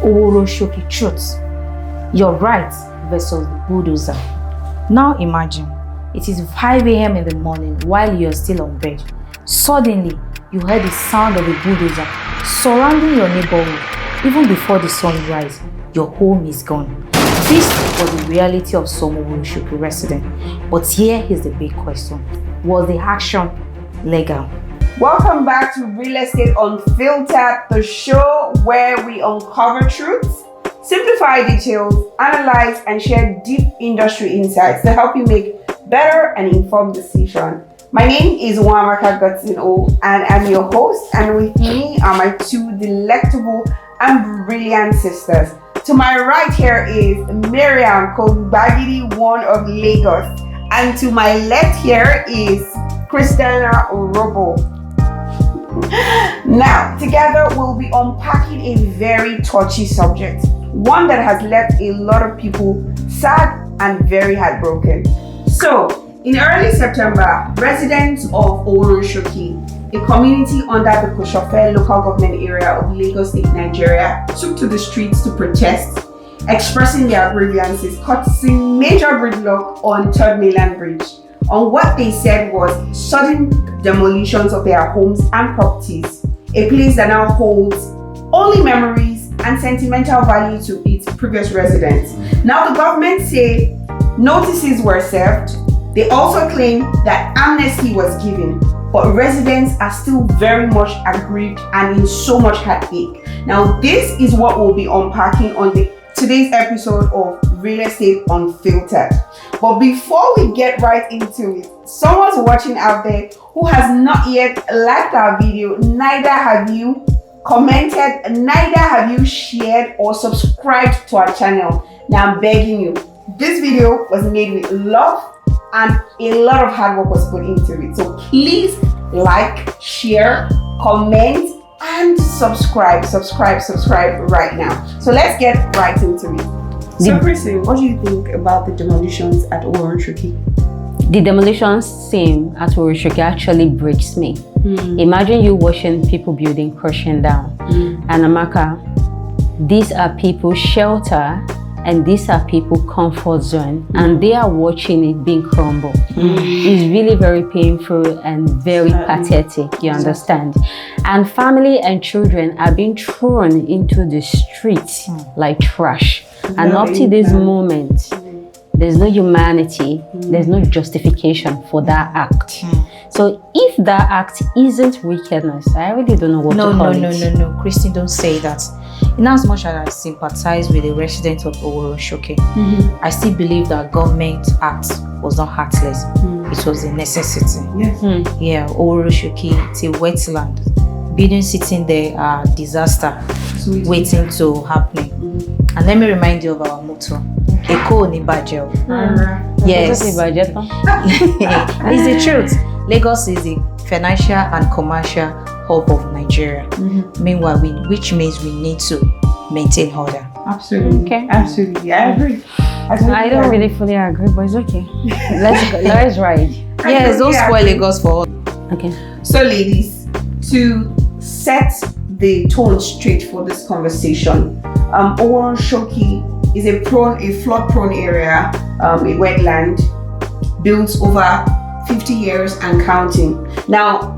Oworonshoki truth. Your right versus the bulldozer. Now imagine, it is 5 a.m. in the morning while you are still on bed. Suddenly, you heard the sound of a bulldozer surrounding your neighborhood. Even before the sun rises, your home is gone. This was the reality of some Oworonshoki residents. But here is the big question. Was the action legal? Welcome back to Real Estate Unfiltered, the show where we uncover truths, simplify details, analyze and share deep industry insights to help you make better and informed decisions. My name is Oworonshoki and I'm your host, and with me are my two delectable and brilliant sisters. To my right here is Miriam Kogbagidi, one of Lagos, and to my left here is Christina Orobo. Now, together we'll be unpacking a very touchy subject, one that has left a lot of people sad and very heartbroken. So, in early September, residents of Oworonshoki, a community under the Koshofe local government area of Lagos State, Nigeria, took to the streets to protest, expressing their grievances, causing major gridlock on 3rd Mainland Bridge on what they said was sudden demolitions of their homes and properties, a place that now holds only memories and sentimental value to its previous residents. Now the government say notices were served. They also claim that amnesty was given, but residents are still very much aggrieved and in so much heartache. Now this is what we'll be unpacking on today's episode of Real Estate Unfiltered. But before we get right into it, someone's watching out there who has not yet liked our video, neither have you commented, neither have you shared or subscribed to our channel. Now I'm begging you, this video was made with love and a lot of hard work was put into it. So please like, share, comment, and subscribe right now. So let's get right into it. So Kristen, what do you think about the demolitions at Oworonshoki? The demolitions scene at Oworonshoki actually breaks me. Imagine you watching people building crashing down. And Amaka, these are people's shelter and these are people's comfort zone, and they are watching it being crumbled. It's really very painful and very pathetic, you understand? And family and children are being thrown into the streets like trash. And up to this moment, there's no humanity, there's no justification for that act. So if that act isn't wickedness, I really don't know what to call it. No, Christine, don't say that. In as much as I sympathize with the residents of Oworonshoki, I still believe that government act was not heartless. It was a necessity. Yeah, Oworonshoki, it's a wetland. Buildings sitting there are disaster waiting to happen. And let me remind you of our motto. Eko ni baje. Yes. It's the truth. Lagos is the financial and commercial hub of Nigeria. Meanwhile, which means we need to maintain order. Absolutely. Okay. Absolutely. I agree. I don't really fully agree, but it's okay. Let's go. Let's ride. Yes, don't spoil Lagos for all. Okay. So ladies, to set the tone straight for this conversation, Oworonshoki is a flood-prone area, a wetland built over 50 years and counting. Now,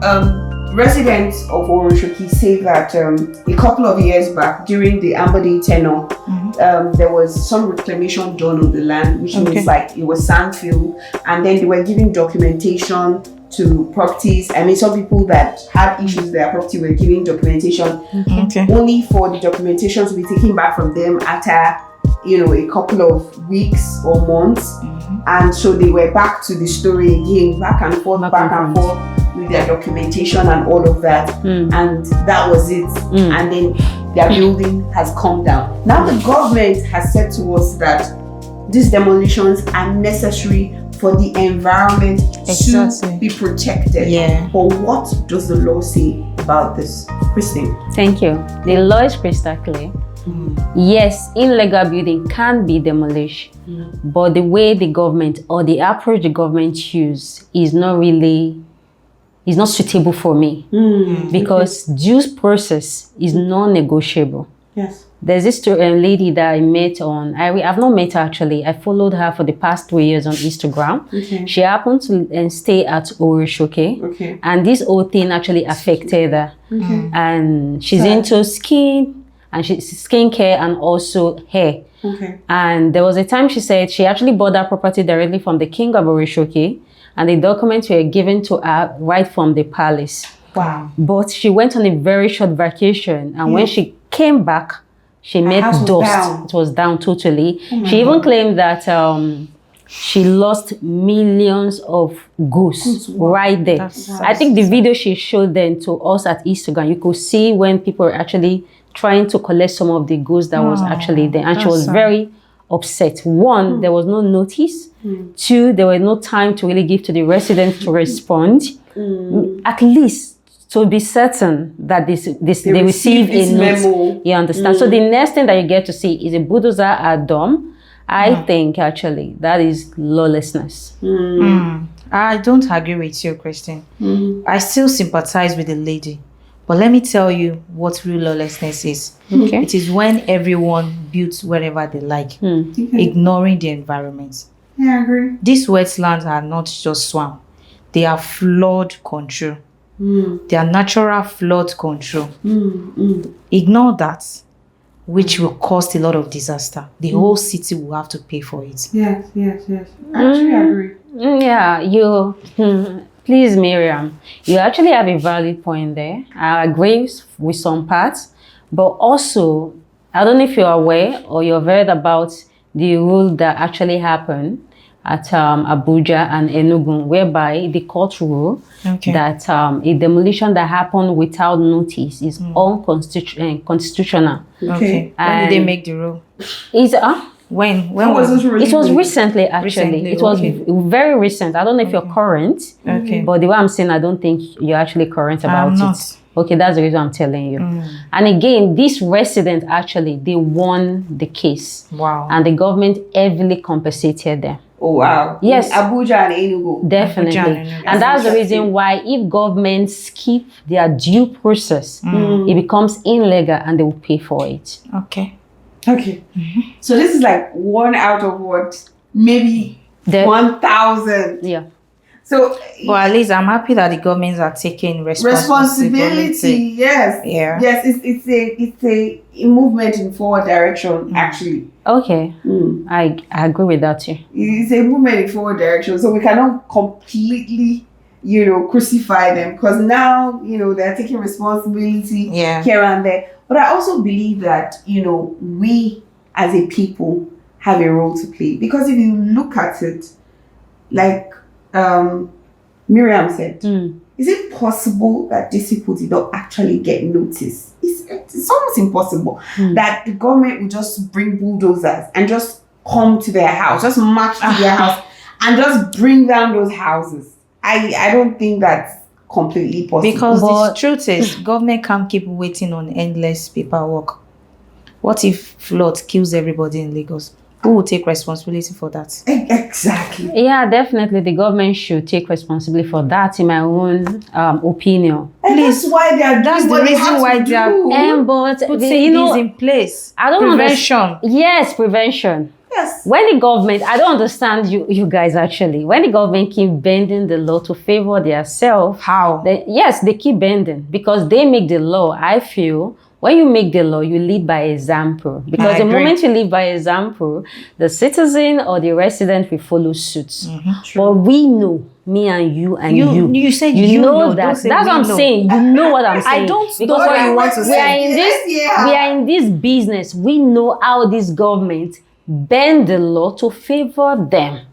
residents of Oworonshoki say that a couple of years back, during the Amber Day tenure, there was some reclamation done on the land, which means like it was sandfield, and then they were giving documentation to properties. I mean, some people that had issues with their property were giving documentation only for the documentation to be taken back from them after a couple of weeks or months. And so they were back to the story again, back and forth with their documentation and all of that. And that was it. And then their building has come down. Now the government has said to us that these demolitions are necessary for the environment to be protected. But what does the law say about this? Christine? Thank you. The law is crystal clear. Yes, illegal building can be demolished, but the way the government or the approach the government use is not suitable for me because due process is non-negotiable. Yes. There's this lady that I met on, I've not met her actually. I followed her for the past 3 years on Instagram. Okay. She happened to stay at Oworonshoki. Okay. And this whole thing actually affected her. Okay. And she's into skin and skincare and also hair. Okay. And there was a time she said she actually bought that property directly from the king of Oworonshoki, and the documents were given to her right from the palace. Wow. But she went on a very short vacation, and when she came back, she met house was dust. down. It was down totally. She even claimed that she lost millions of goose right there. I think the video she showed then to us at Instagram, you could see when people were actually trying to collect some of the goose that was actually there. And she was very upset. One, there was no notice. Two, there was no time to really give to the residents to respond. At least to be certain that they receive a note. You understand? So the next thing that you get to see is a bulldozer at Dom. I think actually that is lawlessness. I don't agree with you, Christine. I still sympathize with the lady. But let me tell you what real lawlessness is. Okay. It is when everyone builds wherever they like, ignoring the environment. Yeah, I agree. These wetlands are not just swamp. They are flood control. They are natural flood control. Ignore that, which will cause a lot of disaster. The whole city will have to pay for it. Yes. I actually agree. Yeah, please, Miriam, you actually have a valid point there. I agree with some parts, but also, I don't know if you're aware or you've heard about the rule that actually happened at Abuja and Enugu, whereby the court ruled that a demolition that happened without notice is unconstitutional. Okay. When did they make the rule? When was this rule? It was recently, actually. It was very recent. I don't know if you're current. Okay. But the way I'm saying, I don't think you're actually current about it. Okay, that's the reason I'm telling you. And again, this resident actually, they won the case. Wow. And the government heavily compensated them. Oh, wow. Yes. In Abuja and Enugu. Definitely. And that's the reason why if governments skip their due process, it becomes illegal and they will pay for it. Okay. So this is like 1 out of what? Maybe 1,000. Yeah. So, well, at least I'm happy that the governments are taking responsibility. Yes. Yeah. Yes, it's a movement in forward direction, actually. Okay. I agree with that too. It's a movement in forward direction. So we cannot completely, crucify them, because now, they're taking responsibility here and there. But I also believe that, we as a people have a role to play. Because if you look at it, like Miriam said, is it possible that these people did not actually get notice? It's almost impossible that the government would just bring bulldozers and just come to their house, just march to their house and just bring down those houses. I don't think that's completely possible. Because the truth is, government can't keep waiting on endless paperwork. What if flood kills everybody in Lagos? Who will take responsibility for that? Exactly. Yeah, definitely the government should take responsibility for that, in my own opinion. And that's why they are That's the reason why they are but putting things in place. I don't prevention. Yes, prevention. Yes. When the government, I don't understand you guys actually. When the government keep bending the law to favor themselves, how? Yes, they keep bending because they make the law. I feel when you make the law, you lead by example. Because the moment you lead by example, the citizen or the resident will follow suit. But we know, me and you and you. You said you know that. That's what I'm saying. You know what I'm saying. I don't know what you want to say. We are in this business. We know how this government bend the law to favor them.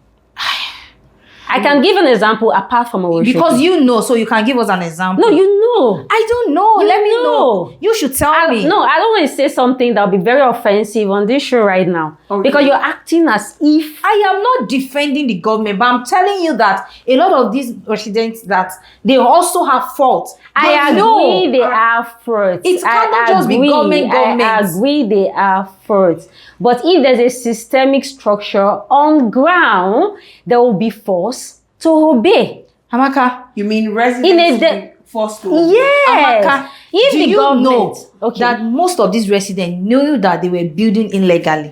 I can give an example apart from Oworonshoki. Because you know, so you can give us an example. No, you know. I don't know. Let me know. You should tell me. No, I don't want to say something that will be very offensive on this show right now. Okay. Because you're acting as if... I am not defending the government, but I'm telling you that a lot of these residents, that they also have fault. I agree they are fault. It cannot just be government. I agree they are fault. But if there's a systemic structure on ground, there will be force to obey. Amaka, you mean residents forced to obey? Yes. Amaka, If Do the you government know that most of these residents knew that they were building illegally?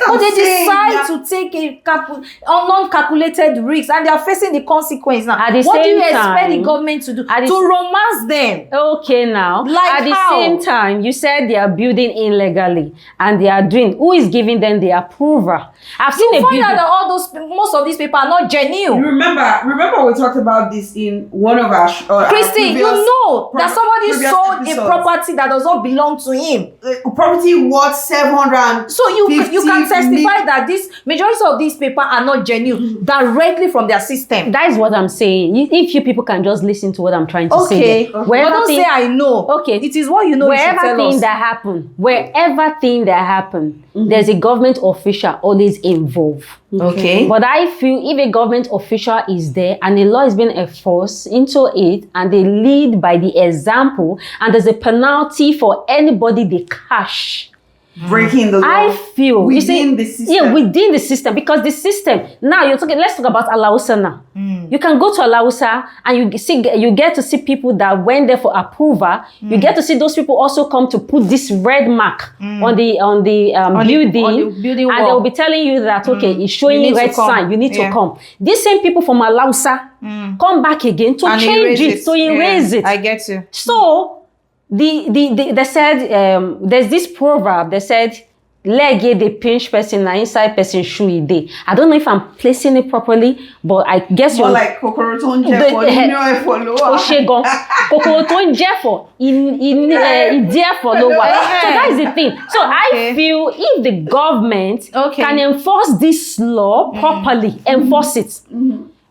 But they decide to take a non-calculated risk, and they are facing the consequence now. What do you expect the government to do? To romance them? Okay, now. Like at the same time, you said they are building illegally, and they are doing. Who is giving them the approval? I've seen you find out that most of these people are not genuine. Remember we talked about this in one of our Christy, you know that somebody sold a property that does not belong to him. Property worth 700. So you can testify that this majority of these people are not genuine directly from their system. That is what I'm saying. If you people can just listen to what I'm trying to say. Okay. But don't say I know. Okay. It is what you know. Wherever thing that happen, there's a government official always involved. Okay. But I feel if a government official is there and the law is being enforced into it, and they lead by the example, and there's a penalty for anybody they catch breaking the law, I feel within the system. Yeah, within the system, because the system now you're talking. Let's talk about Alausa now. You can go to Alausa and you get to see people that went there for approval. You get to see those people also come to put this red mark on the building, and they'll be telling you that it's showing you red sign. You need to come. These same people from Alausa come back again to change it, to erase it. I get you. So they said there's this proverb. They said leg the pinch person and inside person shoe day. I don't know if I'm placing it properly, but I guess you're like kokoro to nje for lower. So that is the thing. So I feel if the government can enforce this law properly, enforce it,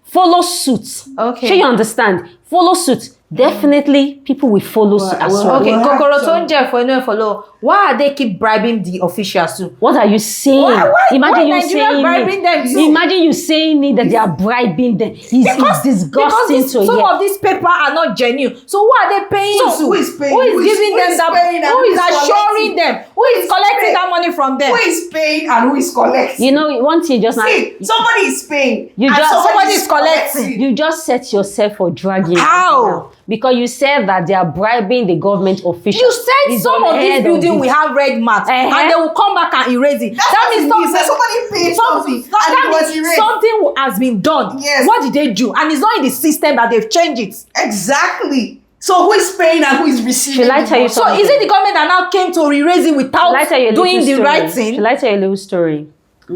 follow suit. Okay. Sure, you understand? Follow suit. Definitely, people will follow suit as well. Okay, kokoro to nje follow. Why are they keep bribing the officials too? What are you saying? Imagine you saying bribing them too? Imagine you saying it that they are bribing them. It's disgusting because some of these people are not genuine. So who are they paying to? Who is paying? Who is giving them that? Who is assuring them? Who is collecting that money from them? Who is paying and who is collecting? You know, one thing just somebody is paying. Somebody is collecting. You just set yourself for dragging. How? Because you said that they are bribing the government officials. You said some of these buildings will have red marks and they will come back and erase it. That means somebody paid something and it was erased. Something has been done. Yes. What did they do? And it's not in the system that they've changed it. Exactly. So who is paying and who is receiving? Shall I tell you something? So is it the government that now came to erase it without doing the right thing? Shall I tell you a little story?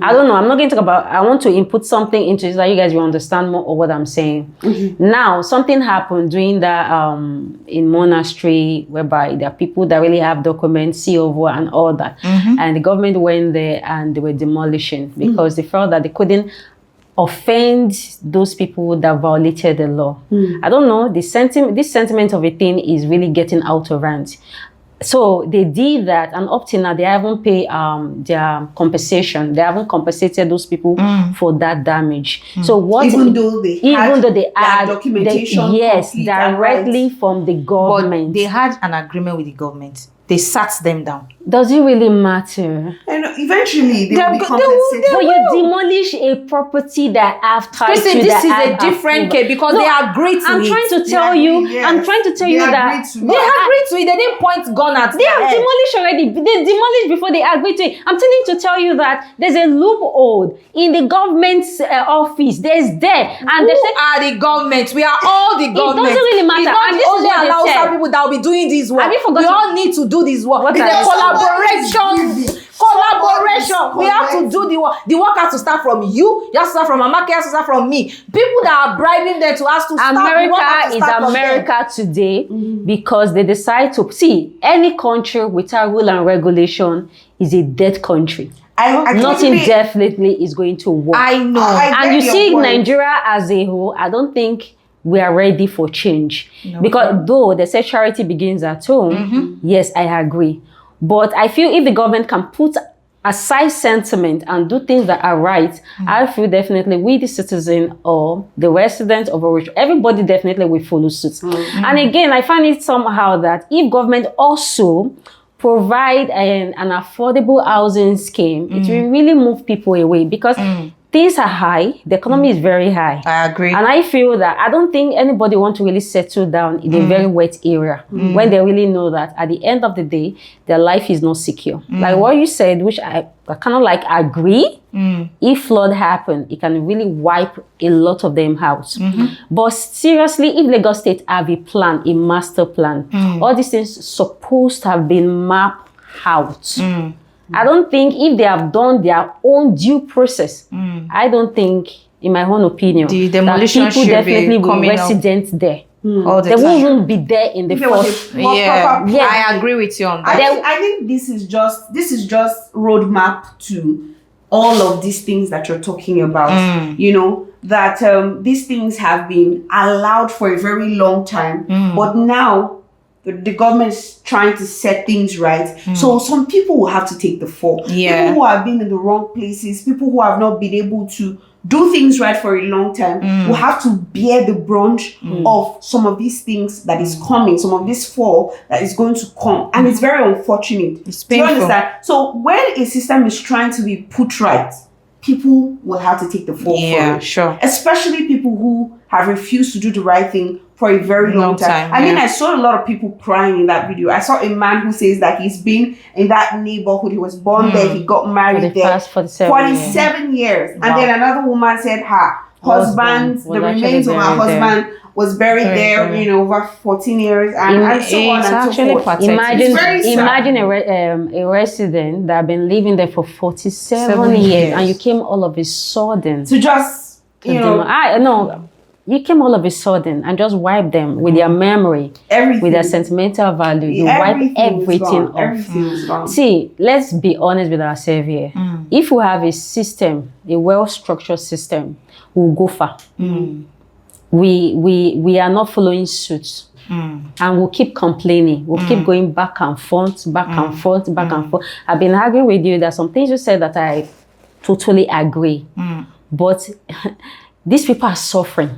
I don't know. I'm not going to talk about. I want to input something into it so that you guys will understand more of what I'm saying. Now, something happened during that in monastery, whereby there are people that really have documents, COO and all that, and the government went there and they were demolishing because they felt that they couldn't offend those people that violated the law. I don't know. This sentiment of a thing is really getting out of hand. So they did that, and up till now they haven't paid their compensation. They haven't compensated those people for that damage. So even though they had documentation, directly from the government, but they had an agreement with the government. They sat them down. Does it really matter? And eventually they will be compensated. But you demolish a property that have tied to this is a different case because they agreed to it. I'm trying to tell you that they agreed to it. They didn't point gun at They have demolished already. They demolished before they agreed to it. I'm telling to tell you that there's a loophole in the government's office. And who are the government? We are all the government. It doesn't really matter. It's not only allow people that will be doing this work. We all need to do this work. It's a collaboration. We have to do the work. The work has to start from you. It has to start from Amaka. It has to start from me. People that are bribing them to ask to start. America is America today because they decide to see any country without rule and regulation is a dead country. Nothing definitely is going to work. I know. And you see Nigeria as a whole, I don't think we are ready for change. Because though they say charity begins at home, yes, I agree. But I feel if the government can put aside sentiment and do things that are right, I feel definitely we, the citizen or the resident of Oworonshoki, everybody definitely will follow suit. And again, I find it somehow that if government also provide an affordable housing scheme, it will really move people away because things are high. The economy is very high. I agree. And I feel that I don't think anybody wants to really settle down in a very wet area when they really know that at the end of the day, their life is not secure. Like what you said, which I kind of like agree. If flood happen, it can really wipe a lot of them out. But seriously, if Lagos State have a plan, a master plan, all these things supposed to have been mapped out. I don't think if they have done their own due process, I don't think, in my own opinion, the demolition that people should definitely be will coming resident there. all the They time. won't even be there in the If there was first. a proper Yeah, plan. I agree with you on that. I think this is just roadmap to all of these things that you're talking about. You know, that these things have been allowed for a very long time, but now the government is trying to set things right. So some people will have to take the fall. Yeah. People who have been in the wrong places, people who have not been able to do things right for a long time will have to bear the brunt of some of these things that is coming, some of this fall that is going to come. And it's very unfortunate. It's Do you painful. understand? So when a system is trying to be put right, people will have to take the fall for Yeah, it. sure. Especially people who have refused to do the right thing for a very long time. I mean, yeah. I saw a lot of people crying in that video. I saw a man who says that he's been in that neighborhood. He was born there. He got For married the there. past 47 years. 47 years. Wow. And then another woman said her husband, was the actually remains of her buried there. husband was buried Buried there, there. you know, over 14 years. And so on It's and so actually forth. pathetic. Imagine, It's very sad. imagine a resident that have been living there for 47 7 years, years. and you came all of a sudden. To just, you know, I know. You came all of a sudden and just wiped them with their memory, everything. with their sentimental value. You wipe everything off. Everything is gone. See, let's be honest with ourselves here. If we have a system, a well-structured system, we'll go far. We are not following suit. And we'll keep complaining. We'll keep going back and forth, back and forth, back and forth. I've been arguing with you. There's some things you said that I totally agree. But these people are suffering.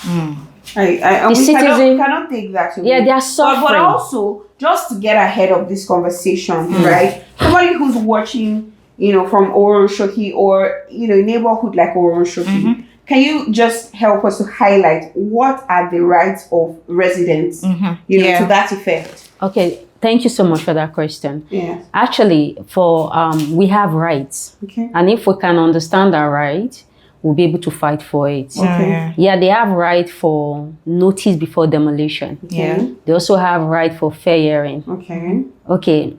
We citizen- cannot take that away. Yeah, they are But suffering. also, just to get ahead of this conversation, right? Somebody who's watching, you know, from Oworonshoki or, you know, a neighborhood like Oworonshoki, can you just help us to highlight what are the rights of residents, you know, Yeah. to that effect? Okay, thank you so much for that question. Yeah. Actually, for we have rights. Okay. And if we can understand our right, we'll be able to fight for it. Okay. Yeah, they have right for notice before demolition. Yeah. They also have right for fair hearing. Okay. Okay,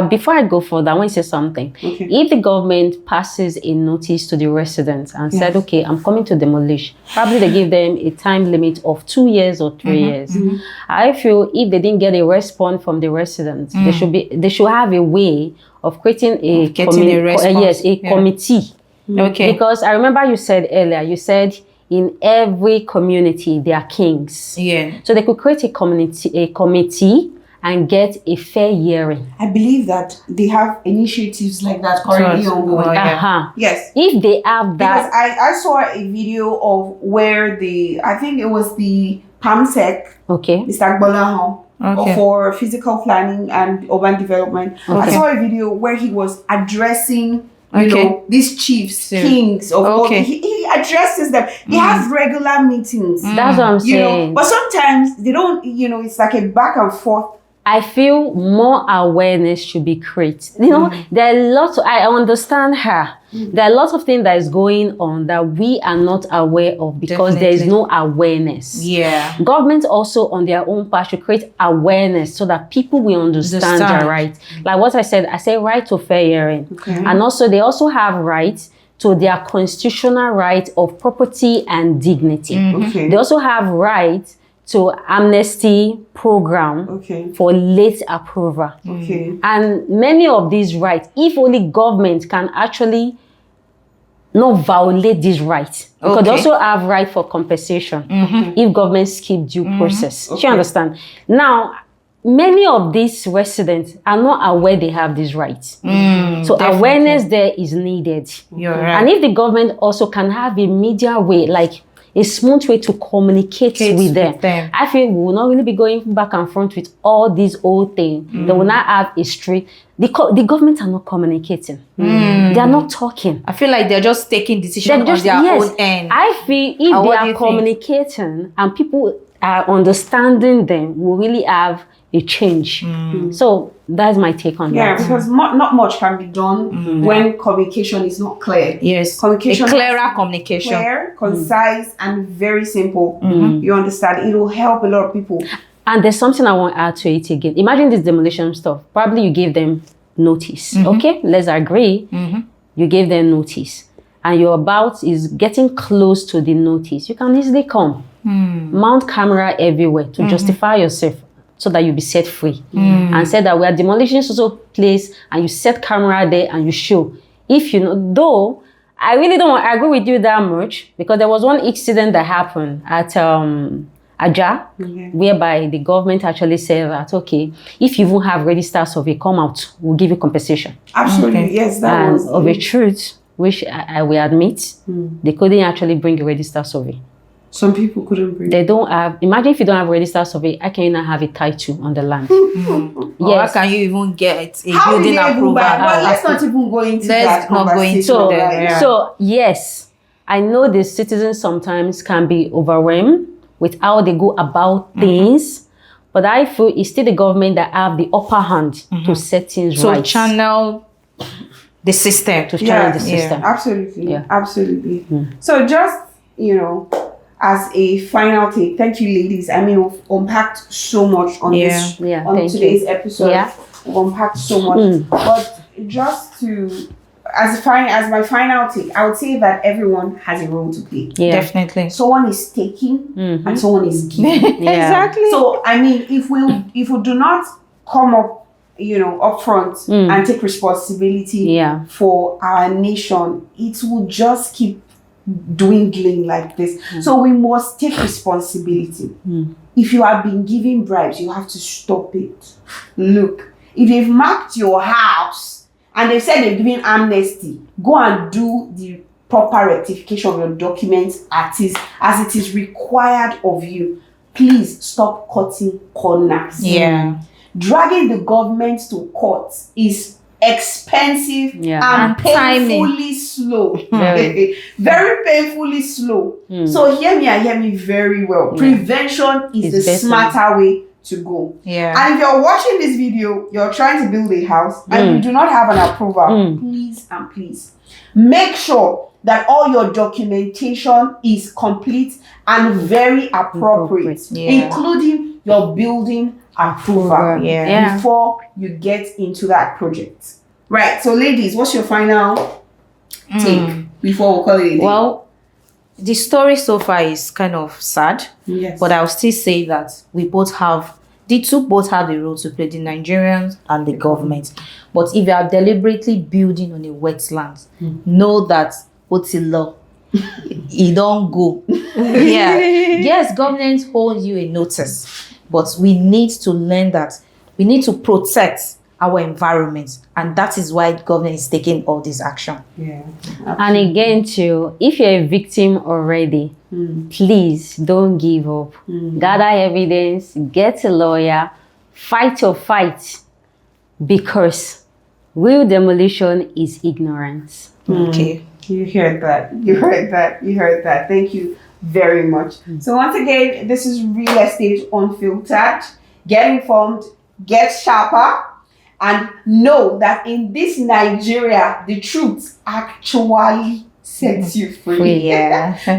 before I go further, I want to say something. Okay. If the government passes a notice to the residents and said, okay, I'm coming to demolish, probably they give them a time limit of 2 years or 3 years. I feel if they didn't get a response from the residents, they should have a way of creating a getting a response. committee. Okay. Because I remember you said earlier, you said in every community there are kings. Yeah. So they could create a committee and get a fair hearing. I believe that they have initiatives like that currently So- ongoing. oh, yeah. Yes. If they have Because that, I saw a video of where I think it was the PAMSEC, okay. Mr. Gbolahan, Okay. for physical planning and urban development. I Okay. saw a video where he was addressing, you Okay. know, these chiefs, So- kings of all. Okay. He addresses them. He has regular meetings. That's what I'm You know, saying. but sometimes they don't, you know, it's like a back and forth. I feel more awareness should be created. You know, there are lots. I understand her. There are lots of things that is going on that we are not aware of because there is Definitely. no awareness. Yeah. Government also on their own part should create awareness so that people will understand Understand. their right. Like what I said right to fair hearing. Okay. And also they also have rights to their constitutional right of property and dignity. Okay. They also have rights to amnesty program Okay. for late approval. Okay. And many of these rights, if only government can actually not violate these rights, because they Okay. also have right for compensation if government skip due process. Do Okay. you understand? Now, many of these residents are not aware they have these rights. So definitely. awareness there is needed. You're right. And if the government also can have a media way, like a smooth way to communicate with them. I feel we will not really be going back and front with all these old things. They will not have a straight. The government are not communicating. They are not talking. I feel like they're just taking decisions on their own end. I feel if they are communicating and people are understanding them, we'll really have a change. So that's my take on that. Yeah, because not much can be done when communication is not clear. Yes, communication, clearer communication, clear, concise, and very simple. You understand? It will help a lot of people. And there's something I want to add to it again. Imagine this demolition stuff. Probably you gave them notice. Okay, let's agree. You gave them notice, and your about is getting close to the notice. You can easily come, mount camera everywhere to justify yourself, so that you'll be set free. And say that we are demolishing social place, and you set camera there and you show. If you know, though, I really don't agree with you that much, because there was one incident that happened at Aja, whereby the government actually said that, okay, if you even have registered survey, come out, we'll give you compensation. Absolutely, yes, that was of a truth, which I will admit, they couldn't actually bring a registered survey. Some people couldn't bring. They don't have. Imagine if you don't have a registered survey, how can you not have a title on the land? Or how can you even get a building approval? Well, let's not even go into that conversation. So yes, I know the citizens sometimes can be overwhelmed with how they go about things, but I feel it's still the government that have the upper hand to set things right. So channel the system. Absolutely. Absolutely. So just, as a final take, thank you, ladies. I mean, we've unpacked so much on today's episode. We've unpacked so much. But just to, as my final take, I would say that everyone has a role to play. Definitely. Someone is taking and someone is giving. Exactly. So I mean, if we do not come up, up front and take responsibility for our nation, it will just keep dwindling like this. So we must take responsibility. If you have been giving bribes, you have to stop it. Look, if they've marked your house and they said they're giving amnesty, go and do the proper rectification of your documents as it is required of you. Please stop cutting corners. Dragging the government to court is expensive and painfully slow. Very painfully slow. So hear me very well. Prevention is the smarter way to go. And if you're watching this video, you're trying to build a house and you do not have an approval, please make sure that all your documentation is complete and very appropriate, including your building approval before you get into that project. Right. So ladies, what's your final take before we call it a day? Well, the story so far is kind of sad. But I'll still say that the two both have the role to play, the Nigerians and the government. But if you are deliberately building on a wetland, know that law, it don't go. Yes, government hold you a notice, but we need to learn that we need to protect our environment, and that is why government is taking all this action. And again, too, if you're a victim already, please don't give up. Gather evidence, get a lawyer, fight your fight, because real demolition is ignorance. Okay, you heard that. Thank you very much. So once again, this is Real Estate Unfiltered. Get informed, get sharper, and know that in this Nigeria, the truth actually sets you free.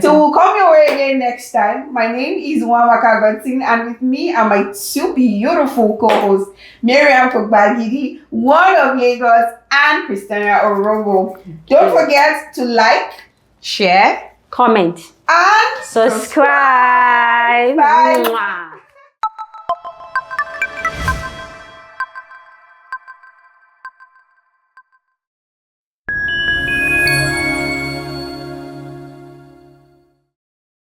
So we'll come your way again next time. My name is Wamaka Gontin, and with me are my two beautiful co-hosts, Miriam Kogbagidi, one of Lagos, and Christina Orogo. Don't forget to like, share, comment, and subscribe. Bye.